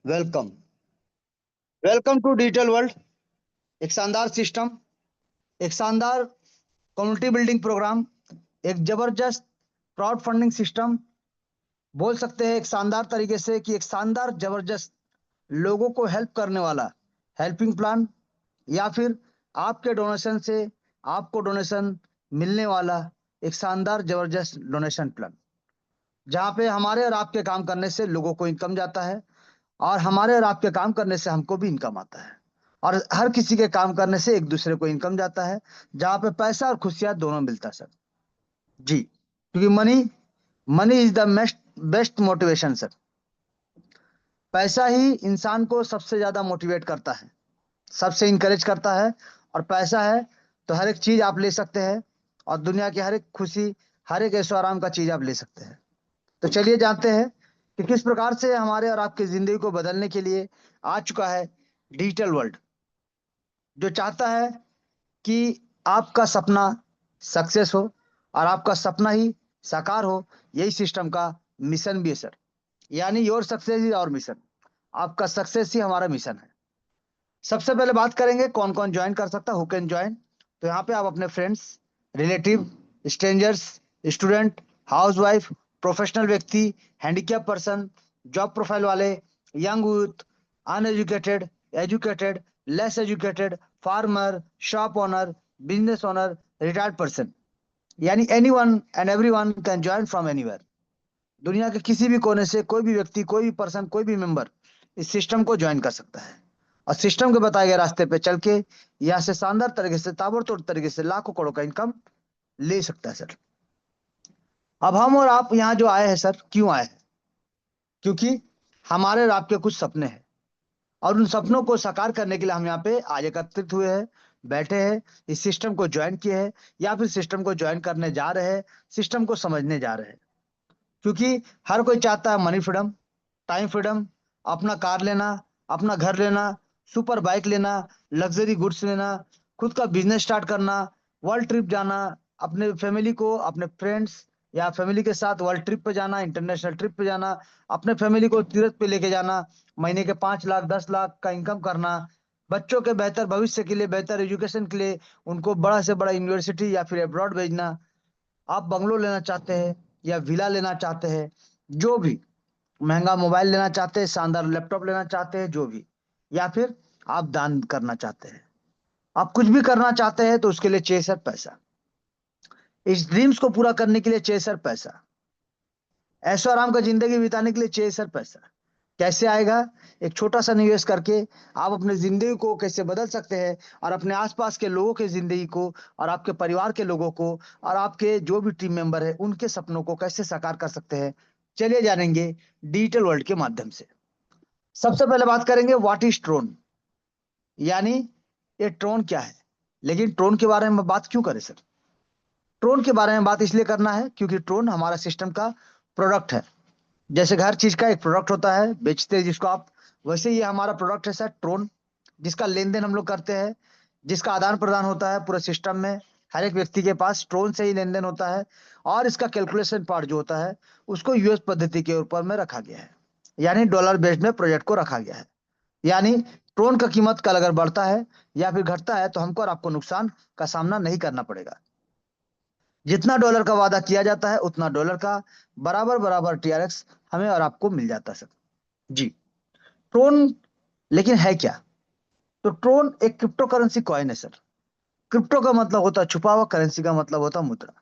Welcome. Welcome to digital world. एक शानदार system, एक शानदार कम्युनिटी बिल्डिंग प्रोग्राम, एक जबरदस्त क्राउड फंडिंग सिस्टम। बोल सकते हैं एक शानदार तरीके से कि एक शानदार जबरदस्त लोगों को हेल्प करने वाला हेल्पिंग प्लान, या फिर आपके डोनेशन से आपको डोनेशन मिलने वाला एक शानदार जबरदस्त डोनेशन प्लान, जहाँ पे हमारे और आपके काम करने से लोगों को इनकम जाता है और हमारे और आपके काम करने से हमको भी इनकम आता है, और हर किसी के काम करने से एक दूसरे को इनकम जाता है, जहाँ पे पैसा और खुशियां दोनों मिलता है सर। जी, क्योंकि money money is the best best motivation sir. पैसा ही इंसान को सबसे ज्यादा मोटिवेट करता है, सबसे इंकरेज करता है। और पैसा है तो हर एक चीज आप ले सकते हैं, और दुनिया की हर एक खुशी, हर एक ऐशो आराम का चीज आप ले सकते हैं। तो चलिए जानते हैं कि किस प्रकार से हमारे और आपकी जिंदगी को बदलने के लिए आ चुका है डिजिटल वर्ल्ड, जो चाहता है कि आपका सपना सक्सेस हो और आपका सपना ही साकार हो। यही सिस्टम का मिशन भी है सर। यानी योर सक्सेस इज और मिशन। आपका सक्सेस ही हमारा मिशन है। सबसे पहले बात करेंगे कौन कौन ज्वाइन कर सकता है, हु कैन ज्वाइन। तो यहाँ पे आप अपने friends, relative, strangers, student, housewife, professional व्यक्ति, हैंडीकैप पर्सन, जॉब प्रोफाइल वाले, young youth, uneducated, educated, less educated, farmer, shop owner, business owner, retired person, यानी anyone and everyone can join from anywhere. दुनिया के किसी भी कोने से कोई भी व्यक्ति, कोई भी पर्सन, कोई भी मेंबर इस सिस्टम को ज्वाइन कर सकता है, और सिस्टम के बताए गए रास्ते पे चल के यहाँ से शानदार तरीके से, ताबड़तोड़ तरीके से लाखों करोड़ का इनकम ले सकता है सर। अब हम और आप यहाँ जो आए हैं सर, क्यों आए हैं? क्योंकि हमारे और आपके कुछ सपने हैं, और उन सपनों को साकार करने के लिए हम यहाँ पे आज एकत्रित हुए हैं, बैठे हैं, इस सिस्टम को ज्वाइन किए हैं, या फिर सिस्टम को ज्वाइन करने जा रहे हैं, सिस्टम को समझने जा रहे हैं। क्योंकि हर कोई चाहता है मनी फ्रीडम, टाइम फ्रीडम, अपना कार लेना, अपना घर लेना, सुपर बाइक लेना, लग्जरी गुड्स लेना, खुद का बिजनेस स्टार्ट करना, वर्ल्ड ट्रिप जाना, अपने फैमिली को, अपने फ्रेंड्स या फैमिली के साथ वर्ल्ड ट्रिप पे जाना, इंटरनेशनल ट्रिप पे जाना, अपने फैमिली को तीर्थ पे लेके जाना, महीने के 5 लाख 10 लाख का इनकम करना, बच्चों के बेहतर भविष्य के लिए, बेहतर एजुकेशन के लिए उनको बड़ा से बड़ा यूनिवर्सिटी या फिर अब्रॉड भेजना। आप बंगलो लेना चाहते हैं या विला लेना चाहते हैं, जो भी, महंगा मोबाइल लेना चाहते हैं, शानदार लैपटॉप लेना चाहते हैं, जो भी, या फिर आप दान करना चाहते हैं, आप कुछ भी करना चाहते हैं, तो उसके लिए चाहिए सर पैसा। इस ड्रीम्स को पूरा करने के लिए चाहिए सर पैसा। ऐशो आराम का जिंदगी बिताने के लिए चाहिए सर पैसा। कैसे आएगा? एक छोटा सा निवेश करके आप अपने जिंदगी को कैसे बदल सकते हैं, और अपने आसपास के लोगों की जिंदगी को, और आपके परिवार के लोगों को, और आपके जो भी टीम मेंबर है उनके सपनों को कैसे साकार कर सकते हैं, चलिए जानेंगे डिजिटल वर्ल्ड के माध्यम से। सबसे पहले बात करेंगे व्हाट इज ट्रोन, यानी ये ट्रोन क्या है। लेकिन ट्रोन के बारे में बात क्यों करें सर? ट्रोन के बारे में बात इसलिए करना है क्योंकि ट्रोन हमारा सिस्टम का प्रोडक्ट है। जैसे हर चीज का एक प्रोडक्ट होता है, बेचते हैं जिसको आप, वैसे ये हमारा प्रोडक्ट है सर, ट्रोन, जिसका लेन देन हम लोग करते हैं, जिसका आदान प्रदान होता है पूरे सिस्टम में। हर एक व्यक्ति के पास ट्रोन से ही लेन देन होता है, और इसका कैलकुलेशन पार्ट जो होता है उसको यूएस पद्धति के ऊपर में रखा गया है, यानी डॉलर बेस्ड में प्रोजेक्ट को रखा गया है। यानी ट्रोन का कीमत कल अगर बढ़ता है या फिर घटता है तो हमको और आपको नुकसान का सामना नहीं करना पड़ेगा। जितना डॉलर का वादा किया जाता है उतना डॉलर का बराबर बराबर टीआरएक्स हमें और आपको मिल जाता है सर। जी, ट्रोन लेकिन है क्या? तो ट्रोन एक क्रिप्टो करेंसी कॉइन है सर। क्रिप्टो का मतलब होता है छुपा हुआ, करेंसी का मतलब होता है मुद्रा।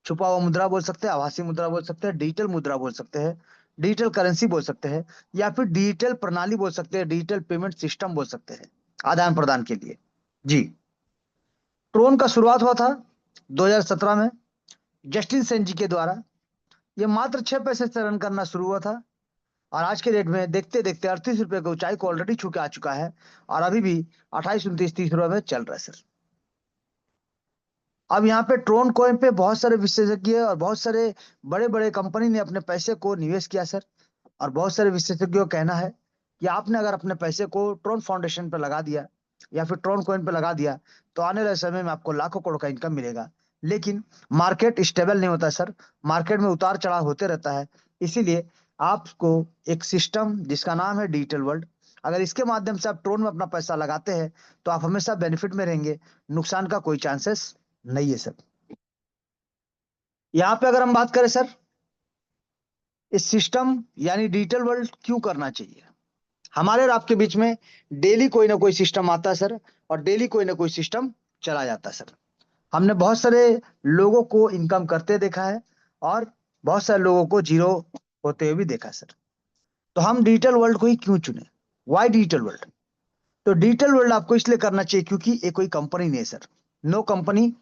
छुपा हुआ मुद्रा बोल सकते हैं, आभासी मुद्रा बोल सकते हैं, डिजिटल मुद्रा बोल सकते हैं, डिजिटल करेंसी बोल सकते हैं, या फिर डिजिटल प्रणाली बोल सकते हैं, डिजिटल पेमेंट सिस्टम बोल सकते हैं, आदान प्रदान के लिए। जी, ट्रोन का शुरुआत हुआ था 2017 में जस्टिन सेन जी के द्वारा। ये मात्र 6 पैसे से रन करना शुरू हुआ था, और आज के डेट में देखते देखते 38 रुपए की ऊंचाई को ऑलरेडी छू के आ चुका है, और अभी भी 28 29 30 रुपए में चल रहा है सर। अब यहाँ पे ट्रोन कॉइन पे बहुत सारे विशेषज्ञ और बहुत सारे बड़े बड़े कंपनी ने अपने पैसे को निवेश किया सर। और बहुत सारे विशेषज्ञों का कहना है कि आपने अगर अपने पैसे को ट्रोन फाउंडेशन पे लगा दिया या फिर ट्रोन कॉइन पे लगा दिया, तो आने वाले समय में आपको लाखों करोड़ का इनकम मिलेगा। लेकिन मार्केट स्टेबल नहीं होता सर, मार्केट में उतार चढ़ाव होते रहता है। इसीलिए आपको एक सिस्टम जिसका नाम है डिजिटल वर्ल्ड, अगर इसके माध्यम से आप ट्रोन में अपना पैसा लगाते हैं तो आप हमेशा बेनिफिट में रहेंगे, नुकसान का कोई चांसेस नहीं है सर। यहाँ पे अगर हम बात करें सर, इस सिस्टम यानी डिजिटल वर्ल्ड क्यों करना चाहिए, हमारे और आपके बीच में डेली कोई ना कोई सिस्टम आता है सर, और डेली कोई ना कोई सिस्टम चला जाता है सर। हमने बहुत सारे लोगों को इनकम करते देखा है, और बहुत सारे लोगों को जीरो होते हुए भी देखा है सर। तो हम डिजिटल वर्ल्ड को ही क्यों चुने, वाई डिजिटल वर्ल्ड? तो डिजिटल वर्ल्ड आपको इसलिए करना चाहिए क्योंकि ये कोई कंपनी नहीं है सर, नो कंपनी।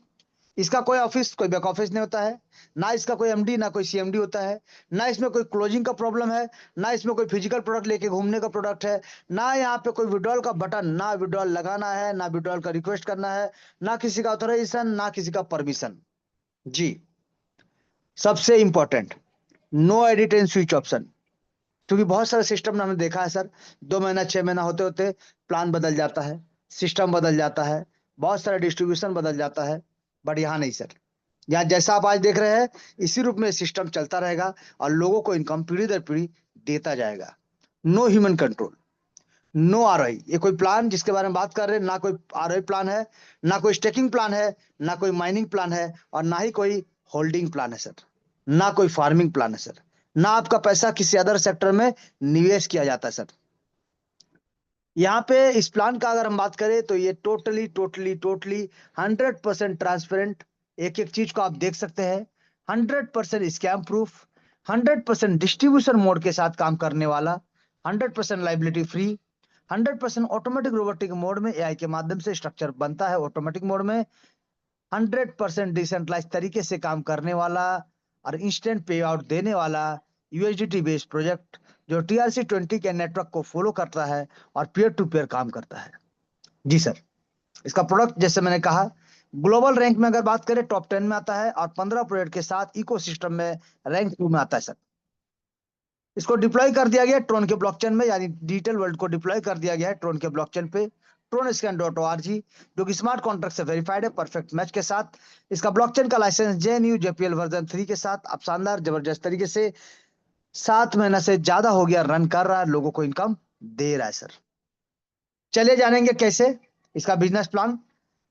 इसका कोई ऑफिस, कोई बैक ऑफिस नहीं होता है, ना इसका कोई एमडी ना कोई सीएमडी होता है, ना इसमें कोई क्लोजिंग का प्रॉब्लम है, ना इसमें कोई फिजिकल प्रोडक्ट लेके घूमने का प्रोडक्ट है, ना यहाँ पे कोई विड्रॉल का बटन, ना विड्रॉल लगाना है, ना विड्रॉल का रिक्वेस्ट करना है, ना किसी का ऑथराइजेशन, ना किसी का परमिशन। जी, सबसे important, no edit and switch option. क्योंकि बहुत सारे सिस्टम में हमने देखा है सर, 2 महीना 6 महीना होते होते प्लान बदल जाता है, सिस्टम बदल जाता है, बहुत सारा डिस्ट्रीब्यूशन बदल जाता है। बट यहाँ नहीं सर, यहाँ जैसा आप आज देख रहे हैं इसी रूप में सिस्टम चलता रहेगा, और लोगों को इनकम पीढ़ी दर पीढ़ी देता जाएगा। No human control, no ROI. ये कोई प्लान जिसके बारे में बात कर रहे हैं, ना कोई आरओआई प्लान है, ना कोई स्टेकिंग प्लान है, ना कोई माइनिंग प्लान है, और ना ही कोई होल्डिंग प्लान है सर, ना कोई फार्मिंग प्लान है सर, ना आपका पैसा किसी अदर सेक्टर में निवेश किया जाता है सर। यहाँ पे इस प्लान का अगर हम बात करें तो ये टोटली टोटली टोटली 100% ट्रांसपेरेंट, एक एक चीज को आप देख सकते हैं, 100% स्कैम प्रूफ, 100% डिस्ट्रीब्यूशन मोड के साथ काम करने वाला, 100% liability free, 100% automatic robotic mode में एआई के माध्यम से स्ट्रक्चर बनता है ऑटोमेटिक मोड में, 100% डिसेंट्रलाइज तरीके से काम करने वाला, और इंस्टेंट पे आउट देने वाला यूएसडीटी बेस्ड प्रोजेक्ट, जो TRC20 के नेटवर्क को फॉलो करता है और पीयर टू पीयर काम करता है। जी सर, इसका प्रोडक्ट जैसे मैंने कहा, ग्लोबल रैंक में अगर बात करें टॉप 10 में आता है, और 15 प्रोजेक्ट के साथ इकोसिस्टम में रैंक 2 में आता है सर। इसको डिप्लॉय कर दिया गया ट्रोन के ब्लॉकचेन में, यानी डिजिटल वर्ल्ड को डिप्लॉय कर दिया गया है ट्रोन के ब्लॉकचेन पे, TronScan.org, जो कि स्मार्ट कॉन्ट्रैक्ट से वेरीफाइड है परफेक्ट मैच के साथ। इसका ब्लॉकचेन का लाइसेंस JNU JPL वर्जन 3 के साथ आप शानदार जबरदस्त तरीके से 7 महीना से ज्यादा हो गया रन कर रहा है, लोगों को इनकम दे रहा है सर। चलिए जानेंगे कैसे इसका बिजनेस प्लान।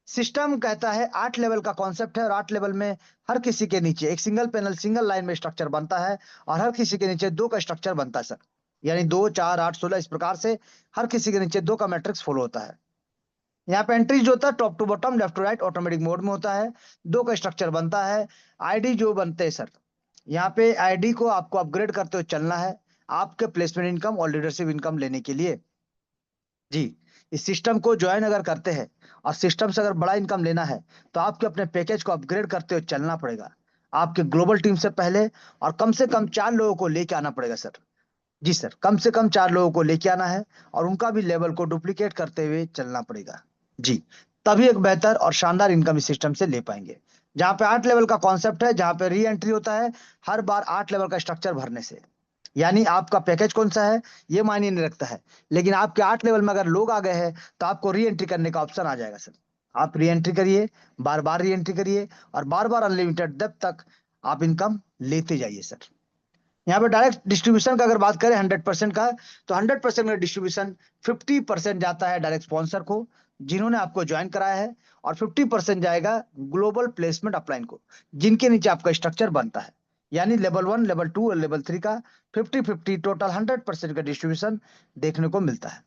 सिस्टम कहता है 8 लेवल का कॉन्सेप्ट है, और 8 लेवल में हर किसी के नीचे एक सिंगल पैनल सिंगल लाइन में स्ट्रक्चर बनता है, और हर किसी के नीचे 2 का स्ट्रक्चर बनता है सर, यानी 2 4 8 16 इस प्रकार से हर किसी के नीचे 2 का मैट्रिक्स फॉलो होता है। यहाँ पे एंट्री जो होता है top to bottom left to right automatic mode में होता है, 2 का स्ट्रक्चर बनता है। आईडी जो बनते हैं सर, यहाँ पे आईडी को आपको अपग्रेड करते हुए चलना है आपके प्लेसमेंट इनकम और लीडरशिप इनकम लेने के लिए। जी, इस सिस्टम को ज्वाइन अगर करते हैं और सिस्टम से अगर बड़ा इनकम लेना है तो आपके अपने पैकेज को अपग्रेड करते हुए चलना पड़ेगा, आपके ग्लोबल टीम से पहले, और कम से कम 4 लोगों को लेके आना पड़ेगा सर। जी सर, कम से कम 4 लोगों को लेके आना है, और उनका भी लेवल को डुप्लीकेट करते हुए चलना पड़ेगा। जी, तभी एक बेहतर और शानदार इनकम इस सिस्टम से ले पाएंगे। जहां पे 8 लेवल का कॉन्सेप्ट है, जहां पे री एंट्री होता है हर बार 8 लेवल का स्ट्रक्चर भरने से, यानी आपका पैकेज कौन सा है ये मायने नहीं रखता है, लेकिन आपके 8 लेवल में अगर लोग आ गए हैं तो आपको री एंट्री करने का ऑप्शन आ जाएगा सर। आप री एंट्री करिए, बार बार री एंट्री करिए, और बार बार अनलिमिटेड डेप्थ तक आप इनकम लेते जाइए सर। यहाँ पे डायरेक्ट डिस्ट्रीब्यूशन का अगर बात करें 100% का, तो 100% का डिस्ट्रीब्यूशन 50% जाता है डायरेक्ट स्पॉन्सर को जिन्होंने आपको ज्वाइन कराया है, और 50% जाएगा ग्लोबल प्लेसमेंट अपलाइन को जिनके नीचे आपका स्ट्रक्चर बनता है, यानी लेवल 1 लेवल 2 और लेवल 3 का 50-50 टोटल 100% का डिस्ट्रीब्यूशन देखने को मिलता है।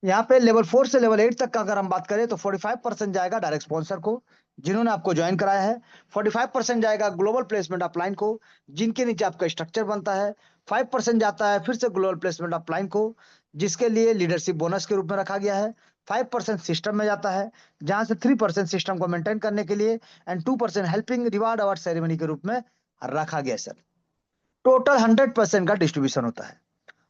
यहाँ पे लेवल 4 से लेवल 8 तक का अगर हम बात करें तो 45% जाएगा डायरेक्ट स्पॉन्सर को जिन्होंने आपको ज्वाइन कराया है, 45% जाएगा ग्लोबल प्लेसमेंट अपलाइन को जिनके नीचे आपका स्ट्रक्चर बनता है, 5% जाता है फिर से ग्लोबल प्लेसमेंट अपलाइन को जिसके लिए लीडरशिप बोनस के रूप में रखा गया है, 5% सिस्टम में जाता है जहां से 3% सिस्टम को मेंटेन करने के लिए, and 2% helping reward award ceremony के रूप में रखा गया सर। टोटल 100% का डिस्ट्रीब्यूशन होता है।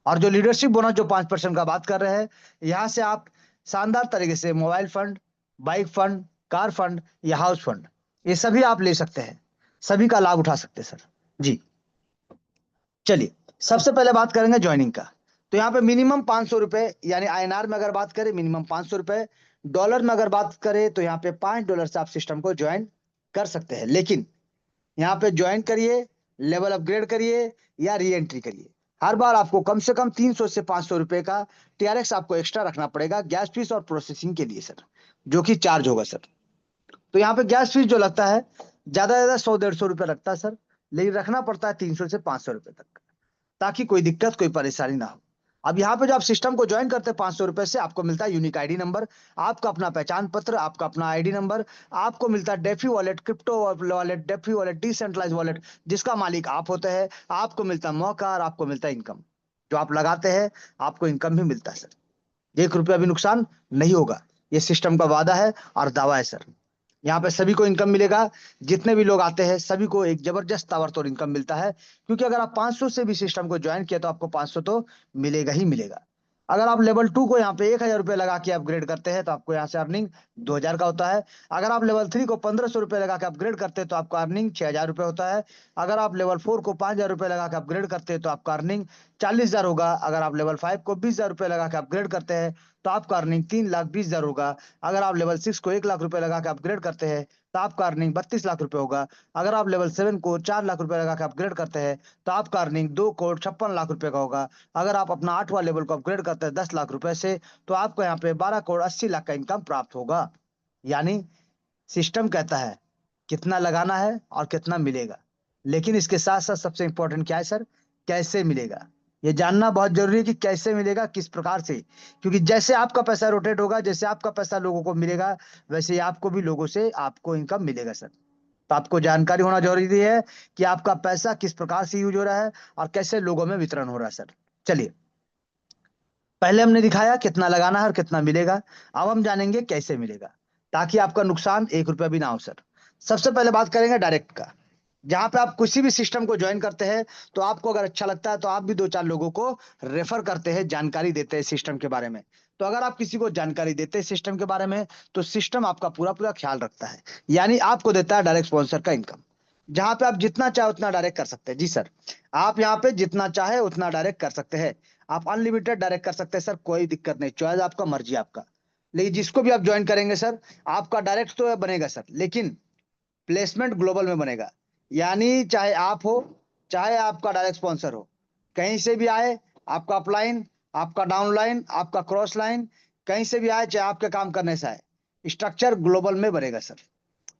और जो लीडरशिप बोनस जो 5% का बात कर रहे हैं, यहाँ से आप शानदार तरीके से mobile fund, bike fund, car fund या हाउस फंड ये सभी आप ले सकते हैं, सभी का लाभ उठा सकते हैं सर। जी, चलिए सबसे पहले बात करेंगे ज्वाइनिंग का। तो यहाँ पे मिनिमम 500 रुपए, यानी INR में अगर बात करें मिनिमम 500 रुपए, डॉलर में अगर बात करें तो यहाँ पे $5 से आप सिस्टम को ज्वाइन कर सकते हैं। लेकिन यहाँ पे ज्वाइन करिए, लेवल अपग्रेड करिए या री एंट्री करिए, हर बार आपको कम से कम 300 से 500 रुपए का टीआरएक्स आपको एक्स्ट्रा रखना पड़ेगा गैस फीस और प्रोसेसिंग के लिए सर, जो कि चार्ज होगा सर। तो यहाँ पे गैस फीस जो लगता है ज्यादा से ज्यादा 100-150 रुपए लगता है सर, लेकिन रखना पड़ता है 300 से 500 रुपए तक, ताकि कोई दिक्कत कोई परेशानी ना हो। अब यहाँ पे जो आप सिस्टम को ज्वाइन करते हैं 500 रुपए से, आपको मिलता है यूनिक आईडी नंबर, आपका अपना पहचान पत्र, आपका अपना आईडी नंबर, आपको मिलता है defi wallet, crypto wallet, defi wallet, decentralize wallet, जिसका मालिक आप होते हैं। आपको मिलता है मौका और आपको मिलता है इनकम, जो आप लगाते हैं आपको इनकम भी मिलता है सर। 1 रुपया भी नुकसान नहीं होगा, ये सिस्टम का वादा है और दावा है सर। यहाँ पे सभी को इनकम मिलेगा, जितने भी लोग आते हैं सभी को एक जबरदस्त ताबड़तोड़ इनकम मिलता है, क्योंकि अगर आप 500 से भी सिस्टम को ज्वाइन किया तो आपको 500 तो मिलेगा ही मिलेगा। अगर आप लेवल 2 को यहाँ पे 1,000 रुपए लगा के अपग्रेड करते हैं तो आपको यहाँ से अर्निंग 2,000 का होता है। अगर आप लेवल 3 को 1,500 रुपए लगा के अपग्रेड करते हैं तो आपका अर्निंग 6,000 रुपए होता है। अगर आप लेवल 4 को 5,000 रुपए लगा के अपग्रेड करते हैं तो आपका अर्निंग 40,000 होगा। अगर आप लेवल 5 को 20,000 रुपए लगा के अपग्रेड करते हैं तो आपका अर्निंग 3,20,000 होगा। अगर आप लेवल 6 को 1 लाख रुपए लगा के अपग्रेड करते हैं तो आपका अर्निंग 32 लाख रुपए होगा। अगर आप लेवल 7 को 4 लाख रुपए लगा के अपग्रेड करते हैं तो आपका अर्निंग 2,56 लाख रुपए का होगा। अगर आप अपना 8वां लेवल को अपग्रेड करते हैं 10 लाख रुपए से तो आपको यहाँ पे 12,80 लाख का इनकम प्राप्त होगा। यानी सिस्टम कहता है कितना लगाना है और कितना मिलेगा, लेकिन इसके साथ साथ सबसे इंपॉर्टेंट क्या है सर, कैसे मिलेगा। ये जानना बहुत जरूरी है कि कैसे मिलेगा, किस प्रकार से, क्योंकि जैसे आपका पैसा रोटेट होगा, जैसे आपका पैसा लोगों को मिलेगा, वैसे ही आपको भी लोगों से आपको इनकम मिलेगा सर। तो आपको जानकारी होना जरूरी है कि आपका पैसा किस प्रकार से यूज हो रहा है और कैसे लोगों में वितरण हो रहा है सर। चलिए, पहले हमने दिखाया कितना लगाना है और कितना मिलेगा, अब हम जानेंगे कैसे मिलेगा, ताकि आपका नुकसान 1 रुपया भी ना हो सर। सबसे पहले बात करेंगे डायरेक्ट का। जहां पे आप किसी भी सिस्टम को ज्वाइन करते हैं तो आपको अगर अच्छा लगता है तो आप भी 2-4 लोगों को रेफर करते हैं, जानकारी देते हैं सिस्टम के बारे में। तो अगर आप किसी को जानकारी देते हैं सिस्टम के बारे में तो सिस्टम आपका पूरा पूरा ख्याल रखता है, यानी आपको देता है डायरेक्ट स्पॉन्सर का इनकम, जहां पे आप जितना चाहे उतना डायरेक्ट कर सकते हैं। जी सर, आप यहाँ पे जितना चाहे उतना डायरेक्ट कर सकते हैं, आप अनलिमिटेड डायरेक्ट कर सकते हैं सर, कोई दिक्कत नहीं, चॉइस आपका, मर्जी आपका। लेकिन जिसको भी आप ज्वाइन करेंगे सर, आपका डायरेक्ट तो बनेगा सर, लेकिन प्लेसमेंट ग्लोबल में बनेगा। यानी चाहे आप हो, चाहे आपका डायरेक्ट स्पॉन्सर हो, कहीं से भी आए, आपका अपलाइन, आपका डाउनलाइन, आपका क्रॉस लाइन, कहीं से भी आए, चाहे आपके काम करने से आए, स्ट्रक्चर ग्लोबल में बनेगा सर।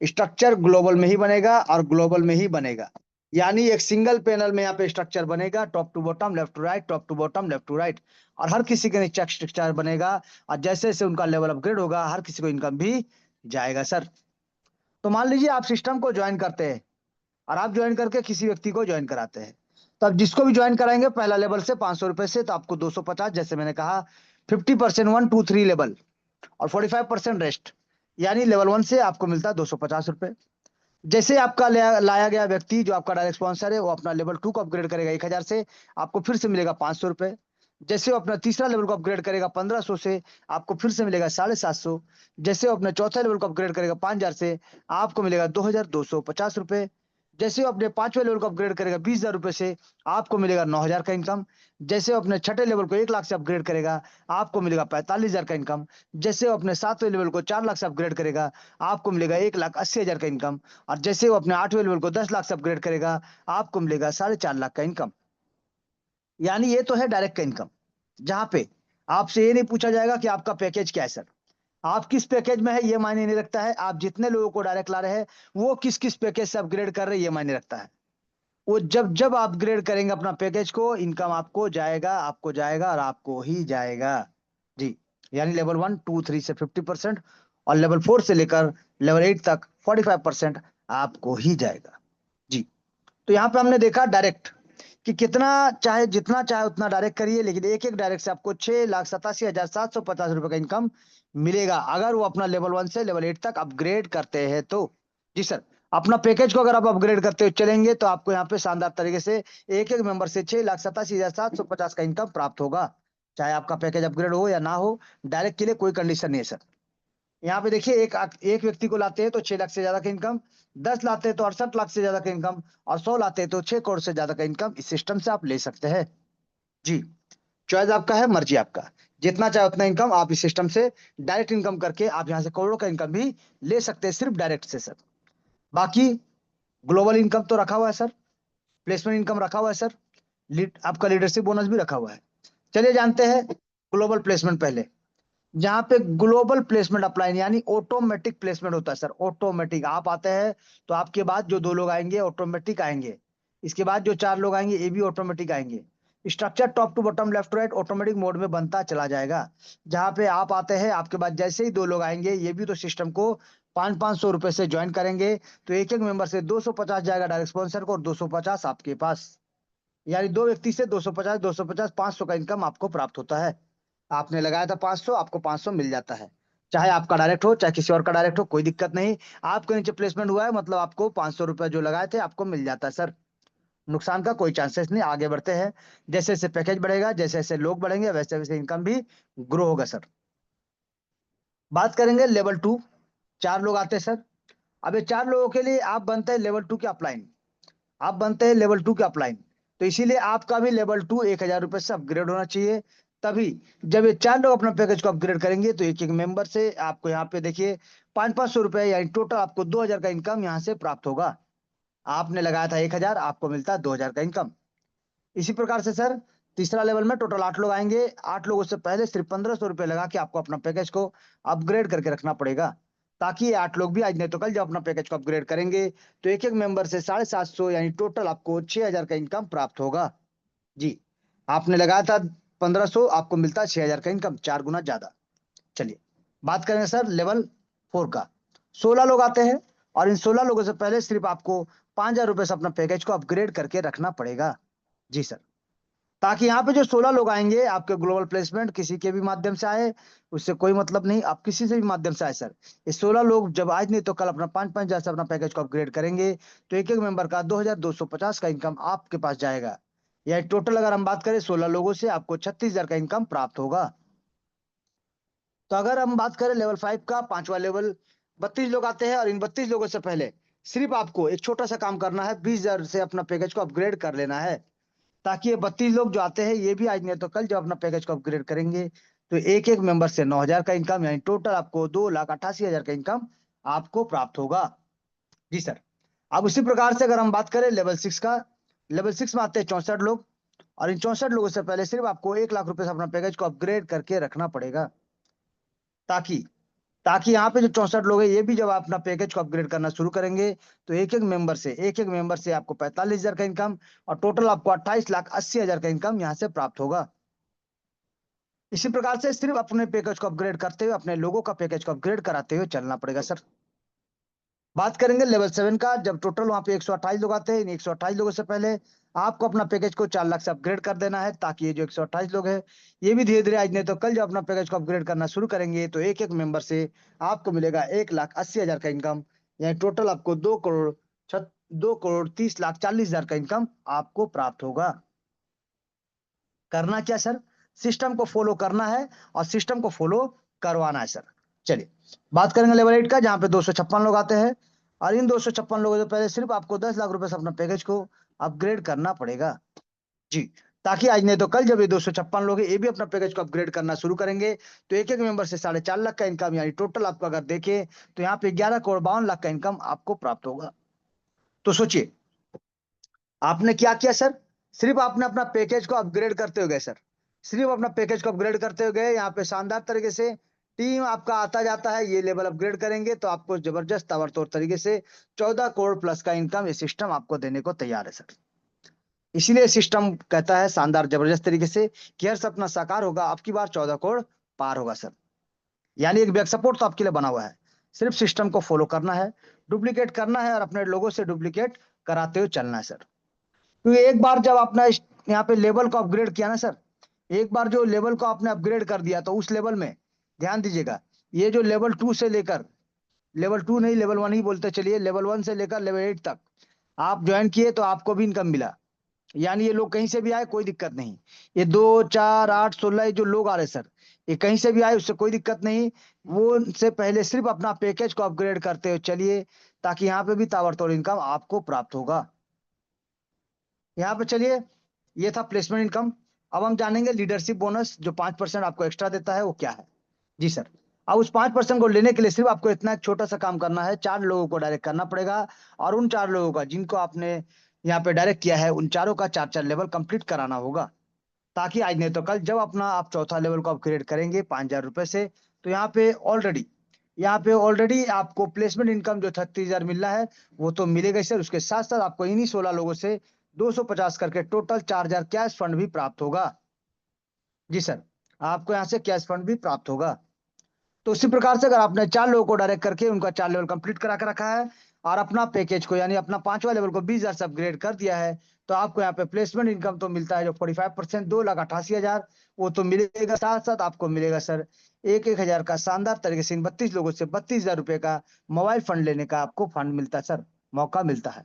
स्ट्रक्चर ग्लोबल में ही बनेगा और ग्लोबल में ही बनेगा। यानी एक सिंगल पैनल में यहाँ पे स्ट्रक्चर बनेगा, top to bottom, left to right, top to bottom, left to right, और हर किसी के नीचे स्ट्रक्चर बनेगा। और जैसे जैसे उनका लेवल अपग्रेड होगा हर किसी को इनकम भी जाएगा सर। तो मान लीजिए आप सिस्टम को ज्वाइन करते हैं और आप ज्वाइन करके किसी व्यक्ति को ज्वाइन कराते हैं, तो अब जिसको भी ज्वाइन कराएंगे पहला लेवल से 500 रुपए से, तो आपको 250, जैसे मैंने कहा 50% 1 2 3 लेवल और 45% रेस्ट, यानी लेवल 1 से आपको मिलता है 250 रुपए। जैसे आपका लाया गया व्यक्ति जो आपका डायरेक्ट स्पॉन्सर है वो अपना लेवल 2 को अपग्रेड करेगा 1,000 से, आपको फिर से मिलेगा 500 रुपए। जैसे वो अपना तीसरा लेवल को अपग्रेड करेगा 1,500 से, आपको फिर से मिलेगा 750। जैसे वो अपने चौथा लेवल को अपग्रेड करेगा 5,000 से, आपको मिलेगा 2,250 रुपए। जैसे वो अपने 5वें लेवल को अपग्रेड करेगा 20,000 रुपए से, आपको मिलेगा 9,000 का इनकम। जैसे वो अपने छठे लेवल को 1 लाख से अपग्रेड करेगा, आपको मिलेगा 45,000 का इनकम। जैसे वो अपने 7वें लेवल को 4 लाख से अपग्रेड करेगा, आपको मिलेगा 1,80,000 का इनकम। और जैसे वो अपने 8वें लेवल को 10 लाख से अपग्रेड करेगा, आपको मिलेगा 4.5 लाख का इनकम। यानी ये तो है डायरेक्ट का इनकम, जहां पे आपसे ये नहीं पूछा जाएगा कि आपका पैकेज क्या है सर, आप किस पैकेज में है ये मायने नहीं रखता है, आप जितने लोगों को डायरेक्ट ला रहे हैं वो किस किस पैकेज से अपग्रेड कर रहे हैं ये मायने रखता है। वो जब जब अपग्रेड करेंगे अपना पैकेज को, इनकम आपको जाएगा, आपको जाएगा और आपको ही जाएगा। जी, यानी लेवल 1 2 3 से 50% और लेवल 4 से लेकर लेवल 8 तक 45% आपको ही जाएगा। जी, तो यहाँ पे हमने देखा डायरेक्ट कि कितना चाहे जितना चाहे उतना डायरेक्ट करिए, लेकिन एक एक डायरेक्ट से आपको 6,87,750 रुपए का इनकम मिलेगा, अगर वो अपना लेवल 1 से लेवल 8 तक अपग्रेड करते हैं तो। जी सर, अपना पैकेज को अगर आप अपग्रेड करते हुए चलेंगे तो आपको यहाँ पे शानदार तरीके से एक एक मेंबर से 6,87,750 का इनकम प्राप्त होगा, चाहे आपका पैकेज अपग्रेड हो या ना हो। डायरेक्ट के लिए कोई कंडीशन नहीं है सर। यहाँ पे देखिए, एक एक व्यक्ति को लाते हैं तो 6 लाख से ज्यादा का इनकम, 10 लाते हैं तो 68 लाख से ज्यादा का इनकम, और 100 लाते हैं तो 6 करोड़ से ज्यादा का इनकम इस सिस्टम से आप ले सकते हैं। जी, चॉइस आपका है, मर्जी आपका, जितना चाहे उतना इनकम आप इस सिस्टम से डायरेक्ट इनकम करके आप यहाँ से करोड़ों का इनकम भी ले सकते हैं सिर्फ डायरेक्ट से सर। बाकी ग्लोबल इनकम तो रखा हुआ है सर, प्लेसमेंट इनकम रखा हुआ है सर, आपका लीडरशिप बोनस भी रखा हुआ है। चलिए जानते हैं ग्लोबल प्लेसमेंट पहले। जहाँ पे ग्लोबल प्लेसमेंट अप्लाई यानी ऑटोमेटिक प्लेसमेंट होता है सर, ऑटोमेटिक। आप आते हैं तो आपके बाद जो 2 लोग आएंगे ऑटोमेटिक आएंगे, इसके बाद जो 4 लोग आएंगे ये भी ऑटोमेटिक आएंगे। Structure top to bottom left to right automatic mode में बनता चला जाएगा। जहाँ पे आप आते हैं आपके बाद जैसे ही 2 लोग आएंगे ये भी तो सिस्टम को 500-500 रुपए से ज्वाइन करेंगे, तो एक एक मेंबर से 250 जाएगा डायरेक्ट स्पॉन्सर को और 250 आपके पास। यानी 2 व्यक्ति से 250 250 500 का इनकम आपको प्राप्त होता है। आपने लगाया था 500, आपको 500 मिल जाता है। चाहे आपका डायरेक्ट हो चाहे किसी और का डायरेक्ट हो, कोई दिक्कत नहीं। आपके नीचे प्लेसमेंट हुआ है मतलब आपको 500 रुपए जो लगाए थे आपको मिल जाता है सर। नुकसान का कोई चांसेस नहीं। आगे बढ़ते हैं। जैसे जैसे पैकेज बढ़ेगा, जैसे जैसे लोग बढ़ेंगे, वैसे वैसे इनकम भी ग्रो होगा सर। बात करेंगे लेवल 2। 4 लोग आते हैं सर। अब ये 4 लोगों के लिए आप बनते हैं लेवल 2 के अपलाइन। आप बनते हैं लेवल 2 के अपलाइन, तो इसीलिए आपका भी लेवल 2 1000 रुपए से अपग्रेड होना चाहिए। तभी जब ये 4 लोग अपना पैकेज को अपग्रेड करेंगे तो एक एक मेंबर से आपको यहाँ पे देखिए 500-500 रुपए यानी टोटल आपको 2000 का इनकम यहाँ से प्राप्त होगा। आपने लगाया था 1000, आपको मिलता है 2000 का इनकम। इसी प्रकार से सर तीसरा लेवल में टोटल 8 लोग आएंगे। 8 लोगों से पहले सिर्फ 1500 रुपए लगा के आपको अपना पैकेज को अपग्रेड करके रखना पड़ेगा, ताकि ये 8 लोग भी आज नहीं तो कल जब अपना पैकेज को अपग्रेड करेंगे तो एक एक मेंबर से 750 यानी टोटल आपको 6000 का इनकम प्राप्त होगा। जी, आपने लगाया था 1500, आपको मिलता है 6000 का इनकम, 4 गुना ज्यादा। चलिए बात करेंगे सर लेवल 4 का। 16 लोग आते हैं और इन 16 लोगों से पहले सिर्फ आपको 5000 रुपए से अपना पैकेज को अपग्रेड करके रखना पड़ेगा। जी सर, ताकि यहाँ पे जो 16 लोग आएंगे आपके ग्लोबल प्लेसमेंट किसी के भी माध्यम से आए, उससे कोई मतलब नहीं, आप किसी से भी माध्यम से आए सर। ये 16 लोग जब आज नहीं तो कल अपना 5-5 हजार से अपना पैकेज को अपग्रेड करेंगे तो एक एक मेंबर का 2250 का इनकम आपके पास जाएगा। या टोटल अगर हम बात करें 16 लोगों से आपको 36,000 का इनकम प्राप्त होगा। तो अगर हम बात करें लेवल 5 का, 5वां लेवल, 32 लोग आते हैं और इन 32 लोगों से पहले सिर्फ आपको एक छोटा सा काम करना है, 20,000 से अपना पैकेज को अपग्रेड कर लेना है, ताकि ये 32 लोग जो आते हैं ये भी आज नहीं तो कल जब अपना पैकेज को अपग्रेड करेंगे तो एक एक मेंबर से 9000 का इनकम यानी टोटल आपको 2,88,000 का इनकम आपको प्राप्त होगा। जी सर। अब उसी प्रकार से अगर हम बात करें लेवल 6 का, लेवल 6 में आते हैं 64 लोग और इन 64 लोगों से पहले सिर्फ आपको 1 लाख रुपए से अपना पैकेज को अपग्रेड करके रखना पड़ेगा, ताकि ताकि यहाँ पे जो 64 लोग हैं ये भी जब आप अपना पैकेज को अपग्रेड करना शुरू करेंगे तो एक एक मेंबर से आपको 45,000 का इनकम और टोटल आपको 28,80,000 का इनकम यहाँ से प्राप्त होगा। इसी प्रकार से सिर्फ अपने पैकेज को अपग्रेड करते हुए, अपने लोगों का पैकेज को अपग्रेड कराते हुए चलना पड़ेगा सर। बात करेंगे लेवल 7 का, जब टोटल वहां पे 128 लोग आते हैं। इन 128 लोगों से पहले आपको अपना पैकेज को 4 लाख से अपग्रेड कर देना है, ताकि ये जो 128 लोग हैं ये भी धीरे धीरे आज नहीं तो कल जब अपना पैकेज को अपग्रेड करना शुरू करेंगे तो एक एक मेंबर से आपको मिलेगा 1,80,000 का इनकम, यानी टोटल आपको 2,30,40,000 का इनकम आपको प्राप्त होगा। करना क्या सर, सिस्टम को फॉलो करना है और सिस्टम को फॉलो करवाना है सर। चलिए बात करेंगे लेवल 8 का, जहां पे 256 लोग आते हैं और इन 256 लोगों से पहले सिर्फ आपको 10 लाख रुपए से अपना पैकेज को अपग्रेड करना पड़ेगा। जी, ताकि आज नहीं तो कल जब ये 256 लोग हैं ये भी अपना पैकेज को अपग्रेड करना शुरू करेंगे तो एक एक मेंबर से 4.5 लाख का इनकम, यानी टोटल आपको अगर देखें तो यहाँ पे 11,52 लाख का इनकम आपको प्राप्त होगा। तो सोचिए आपने क्या किया सर, सिर्फ आपने अपना पैकेज को अपग्रेड करते हो गए सर, सिर्फ अपना पैकेज को अपग्रेड करते हो गए। यहाँ पे शानदार तरीके से टीम आपका आता जाता है, ये लेवल अपग्रेड करेंगे तो आपको जबरदस्त ताबड़तोड़ तरीके से 14 करोड़ प्लस का इनकम ये सिस्टम आपको देने को तैयार है सर। इसीलिए सिस्टम कहता है शानदार जबरदस्त तरीके से कि हर सपना साकार होगा, आपकी बार 14 करोड़ पार होगा सर। यानी एक बैक सपोर्ट तो आपके लिए बना हुआ है, सिर्फ सिस्टम को फॉलो करना है, डुप्लीकेट करना है और अपने लोगों से डुप्लीकेट कराते हुए चलना है सर। क्योंकि एक बार जब आपने यहाँ पे लेवल को अपग्रेड किया ना सर, एक बार जो लेवल को आपने अपग्रेड कर दिया तो उस लेवल में ध्यान दीजिएगा, ये जो लेवल 2 से लेकर, लेवल 2 नहीं लेवल 1 ही बोलते चलिए, लेवल 1 से लेकर लेवल 8 तक आप ज्वाइन किए तो आपको भी इनकम मिला। यानी ये लोग कहीं से भी आए कोई दिक्कत नहीं, ये 2, 4, 8, 16 ये जो लोग आ रहे सर, ये कहीं से भी आए उससे कोई दिक्कत नहीं। वो उनसे पहले सिर्फ अपना पैकेज को अपग्रेड करते हुए चलिए, ताकि यहाँ पे भी ताबड़तोड़ इनकम आपको प्राप्त होगा। यहाँ पे चलिए ये था प्लेसमेंट इनकम। अब हम जानेंगे लीडरशिप बोनस जो 5% आपको एक्स्ट्रा देता है वो क्या है। जी सर, अब उस 5% को लेने के लिए सिर्फ आपको इतना एक छोटा सा काम करना है, 4 लोगों को डायरेक्ट करना पड़ेगा और उन 4 लोगों का जिनको आपने यहाँ पे डायरेक्ट किया है, उन चारों का 4 लेवल कंप्लीट कराना होगा, ताकि आज नहीं तो कल जब अपना आप चौथा लेवल को अपग्रेड करेंगे 5,000 रुपए से, तो यहाँ पे ऑलरेडी आपको प्लेसमेंट इनकम जो 36,000 मिल रहा है वो तो मिलेगा ही सर। उसके साथ साथ आपको इन्हीं 16 लोगों से 250 करके टोटल 4,000 कैश फंड भी प्राप्त होगा। जी सर, आपको यहाँ से कैश फंड भी प्राप्त होगा। तो उसी प्रकार से अगर आपने 4 लोगों को डायरेक्ट करके उनका 4 लेवल कंप्लीट करा के रखा है और अपना पैकेज को यानी अपना 5वां लेवल को 20,000 से अपग्रेड कर दिया है, तो आपको यहाँ पे प्लेसमेंट इनकम तो मिलता है जो 45%, 2,88,000 वो तो मिलेगा। साथ साथ आपको मिलेगा सर 1,000 का शानदार तरीके से इन 32 लोगों से 32,000 रुपए का मोबाइल फंड लेने का आपको फंड मिलता है सर, मौका मिलता है।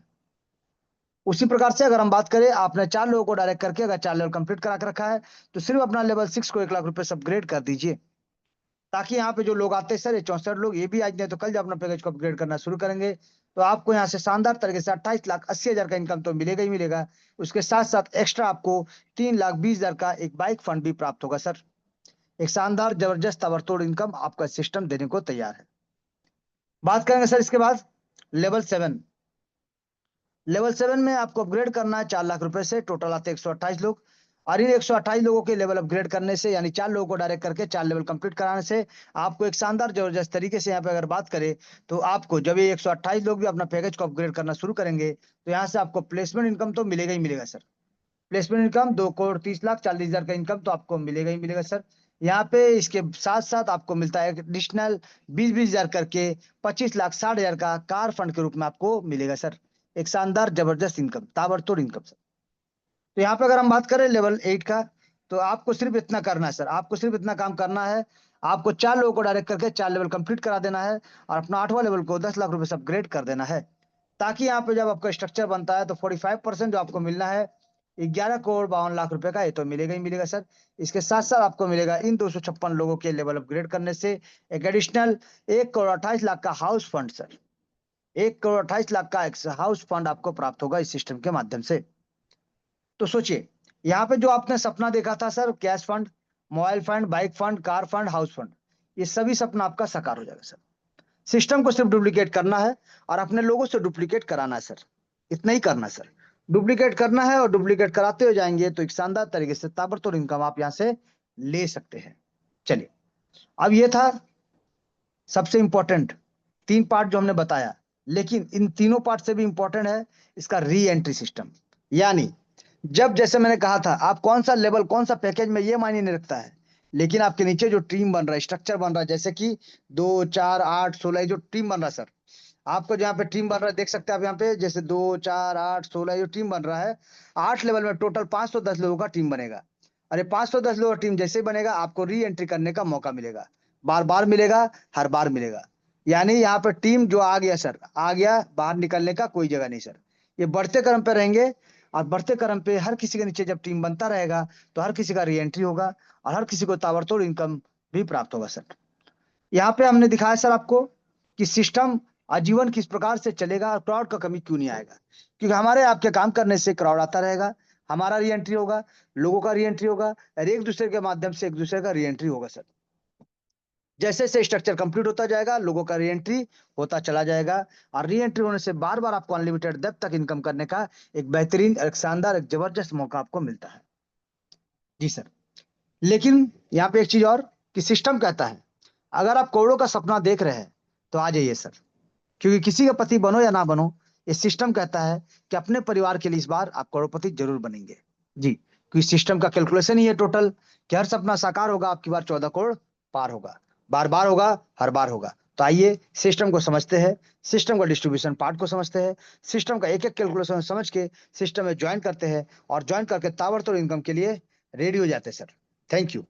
उसी प्रकार से अगर हम बात करें, आपने 4 लोगों को डायरेक्ट करके अगर 4 लेवल कंप्लीट करा के रखा है, तो सिर्फ अपना लेवल 6 को 1 लाख रुपए से अपग्रेड कर दीजिए, ताकि यहाँ पे जो लोग आते हैं सर, ये 64 लोग, ये भी आज नहीं तो कल जब अपना पैकेज को अपग्रेड करना शुरू करेंगे, तो आपको यहाँ से शानदार तरीके से 28,80,000 का इनकम तो मिलेगा ही मिलेगा। उसके साथ साथ एक्स्ट्रा आपको 3,20,000 का एक बाइक फंड भी प्राप्त होगा सर। एक शानदार जबरदस्त ताबड़तोड़ इनकम आपका सिस्टम देने को तैयार है। बात करेंगे सर इसके बाद लेवल 7। लेवल 7 में आपको अपग्रेड करना है 4 लाख रुपए से, टोटल आते हैं 128 लोग। और इन 128 लोगों के लेवल अपग्रेड करने से यानी 4 लोगों को डायरेक्ट करके 4 लेवल कंप्लीट कराने से आपको एक शानदार जबरदस्त तरीके से यहाँ पे अगर बात करें, तो आपको जब ये 128 लोग भी अपना पैकेज को अपग्रेड करना शुरू करेंगे, तो यहाँ से आपको प्लेसमेंट इनकम तो मिलेगा ही मिलेगा सर। प्लेसमेंट इनकम 2,30,40,000 का इनकम तो आपको मिलेगा ही मिलेगा सर। यहाँ पे इसके साथ साथ आपको मिलता है एडिशनल 20,000 करके 25,60,000 का कार फंड के रूप में आपको मिलेगा सर। एक शानदार जबरदस्त इनकम, ताबड़तोड़ इनकम सर। तो यहाँ पे अगर हम बात करें लेवल 8 का, तो आपको सिर्फ इतना करना है सर, आपको सिर्फ इतना काम करना है। आपको 4 लोगों को डायरेक्ट करके 4 लेवल कंप्लीट करा देना है और अपना 8वां लेवल को 10 लाख रुपए से अपग्रेड कर देना है, ताकि यहाँ पे जब आपका स्ट्रक्चर बनता है तो 45% जो आपको मिलना है 11,52 लाख रुपए का, ये तो मिलेगा ही मिलेगा सर। इसके साथ साथ आपको मिलेगा इन 256 लोगों के लेवल अपग्रेड करने से एक एडिशनल 1,28 लाख का हाउस फंड सर। 1,28 लाख का हाउस फंड आपको प्राप्त होगा इस सिस्टम के माध्यम से। तो सोचिए, यहाँ पे जो आपने सपना देखा था sir, cash fund, mobile fund, bike fund, car fund, house fund, ये सभी सपना आपका साकार हो जाएगा सर। सिस्टम को सिर्फ डुप्लीकेट करना है और अपने लोगों से डुप्लीकेट कराना है सर, इतना ही करना है सर। डुप्लीकेट करना है और डुप्लीकेट कराते हो जाएंगे तो एक शानदार तरीके से ताबड़तोड़ इनकम आप यहाँ से ले सकते हैं। चलिए, अब ये था सबसे इंपॉर्टेंट 3 पार्ट जो हमने बताया, लेकिन इन तीनों पार्ट से भी इंपॉर्टेंट है इसका री एंट्री सिस्टम। यानी जब, जैसे मैंने कहा था, आप कौन सा लेवल कौन सा पैकेज में ये मायने नहीं रखता है, लेकिन आपके नीचे जो टीम बन रहा है, स्ट्रक्चर बन रहा है, जैसे कि 2 4 8 16 जो टीम बन रहा है सर, आपको जहाँ पे टीम बन रहा है देख सकते हैं आप यहाँ पे, जैसे 2 4 8 16 जो टीम बन रहा है, 8 लेवल में टोटल 510 लोगों का टीम बनेगा। अरे 510 लोगों का टीम जैसे ही बनेगा, आपको री एंट्री करने का मौका मिलेगा, बार बार मिलेगा, हर बार मिलेगा। यानी यहाँ पे टीम जो आ गया सर, आ गया, बाहर निकलने का कोई जगह नहीं सर। ये बढ़ते क्रम पे रहेंगे और बढ़ते क्रम पे हर किसी के नीचे जब टीम बनता रहेगा, तो हर किसी का री एंट्री होगा और हर किसी को ताबड़तोड़ इनकम भी प्राप्त होगा सर। यहाँ पे हमने दिखाया सर आपको कि सिस्टम आजीवन किस प्रकार से चलेगा और क्राउड का कमी क्यों नहीं आएगा, क्योंकि हमारे आपके काम करने से क्राउड आता रहेगा, हमारा री एंट्री होगा, लोगों का री एंट्री होगा और एक दूसरे के माध्यम से एक दूसरे का री एंट्री होगा सर। जैसे जैसे स्ट्रक्चर कंप्लीट होता जाएगा, लोगों का री एंट्री होता चला जाएगा और री एंट्री होने से बार बार आपको अनलिमिटेड डेप्थ तक इनकम करने का एक बेहतरीन, एक शानदार, एक जबरदस्त मौका आपको मिलता है। जी सर, लेकिन यहाँ पे एक चीज और कि सिस्टम कहता है अगर आप करोड़ों का सपना देख रहे हैं तो आ जाइए सर, क्योंकि किसी का पति बनो या ना बनो, ये सिस्टम कहता है कि अपने परिवार के लिए इस बार आप करोड़पति जरूर बनेंगे। जी, क्योंकि सिस्टम का कैलकुलेशन ही है टोटल कि हर सपना साकार होगा, आपकी बार 14 करोड़ पार होगा, बार बार होगा, हर बार होगा। तो आइए सिस्टम को समझते हैं, सिस्टम का डिस्ट्रीब्यूशन पार्ट को समझते हैं, सिस्टम का एक एक कैलकुलेशन समझ के सिस्टम में ज्वाइन करते हैं और ज्वाइन करके ताबड़तोड़ इनकम के लिए रेडी हो जाते हैं सर। Thank you.